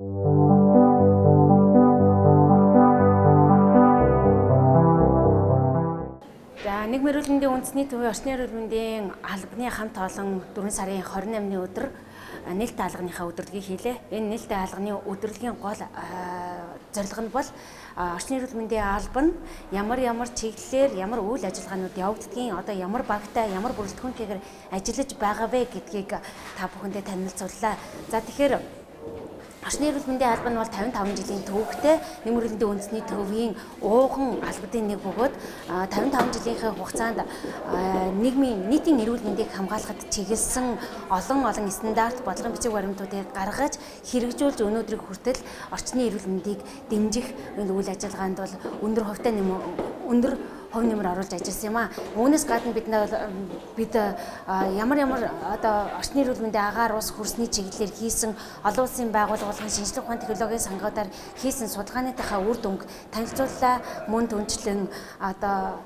За нийгмийн эрүүл мэндийн үндэсний төвийн орчны эрүүл мэндийн албаны хамт олон 4 сарын 28-ны өдөр нээлттэй алганыхаа өдөрлөгийг хийлээ. Энэ нээлттэй алганы өдөрлөгийн гол зорилго нь бол орчны эрүүл мэндийн алба нь ямар чиглэлээр ямар үйл ажиллагаанууд явагддгийг, одоо ямар багтай, ямар бүрэлдэхүүнтэйгээр ажиллаж байгаа вэ гэдгийг та бүхэндээ танилцууллаа. За тэгэхээр орчны эрүүл мэндийн алба нь бол 55 жилийн төвөгтэй нийгмийн эрүүл мэндийн үндэсний төвийн ууган албадын нэг бөгөөд 55 жилийнхээ хугацаанд нийтийн эрүүл мэндийг хамгаалахад чиглэсэн олон стандарт бодлогын бичиг баримтуудыг гаргаж хэрэгжүүлж өнөөдрийг хүртэл орчны эрүүл мэндийг дэмжих энэ үйл ажиллагаанд бол өндөр хувь нэмэр оруулж ажилласан юм аа. Үүнээс гадна бид ямар одоо орчны эрүүл мэндийн агаар ус хөрсний чиглэлээр хийсэн олон улсын байгууллагын шинжлэх ухааны технологийн сангуудаар хийсэн судалгааныхаа үр дүнг танилцууллаа. Мөн түнчлэн одоо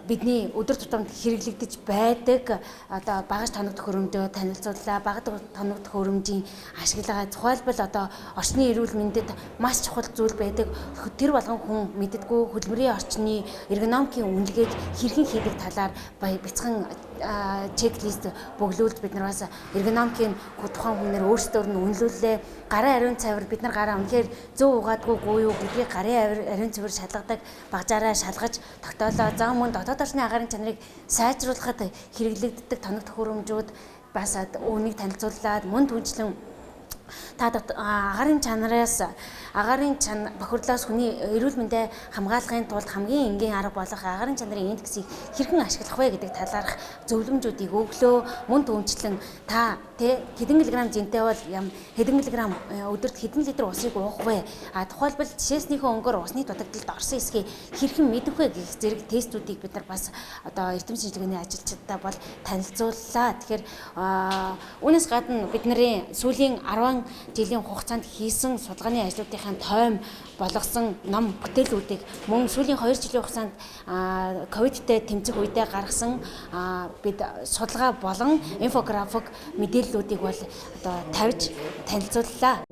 бидний өдөр тутамд хэрэглэгдэж байдаг одоо багаж тоногдох хөрөмжөө танилцууллаа. Багаж тоногдох хөрөмжийн ашиглагаа тухайлбал одоо орчны эрүүл мэндэд маш чухал зүйл байдаг. Тэр болгон хүн мэддэггүй хөдөлмөрийн орчны эргономикийн үнэлгээг хэрхэн хийдэг талаар бяцхан чеклист бөглүүлж бид нар бас эргономикийн тухайн хүнээр өөрсдөө нь үнэлүүллээ. Гарын ариун цавир бид нар гараа үнэхээр зөв угаадгүй юу гэдгийг гарын ариун цавир шалгадаг багжаараа шалгаж тогтоолоо. За мөн дотоод орчны агаарын чанарыг сайжруулахад хэрэглэгддэг тоногдох хөрөмжүүд бас үүнийг танилцууллаа. Мөн түнчлэн агаарын бохирдлоос хүний эрүүл мэндэ хамгаалахын тулд хамгийн энгийн арга болох агаарын чанарын индексийг хэрхэн ашиглах вэ гэдэг талаарх зөвлөмжүүдийг өглөө. Мөн түнчлэн хэдэн миллиграмм зинтэй бол хэдэн миллиграмм өдөрт хэдэн литр усыг уух вэ? Тухайлбал жишээснийхөө өнгөөр усны дутагдалд орсон эсхийг хэрхэн мэдэх вэ гэх зэрэг тестүүдийг бид нар бас одоо эрдэм шинжилгээний ажилчдаа бол танилцууллаа. Тэгэхээр үүнээс гадна бидний сүүлийн 10 жилийн хугацаанд хийсэн судалгааны ажлуудын тойм болгосон ном бүтээлүүдийг мөн сүүлийн 2 жилийн хугацаанд ковидтэй тэмцэх үедээ гаргасан бид судалгаа болон инфографик мэдээллүүдийг бол одоо тавьж танилцууллаа.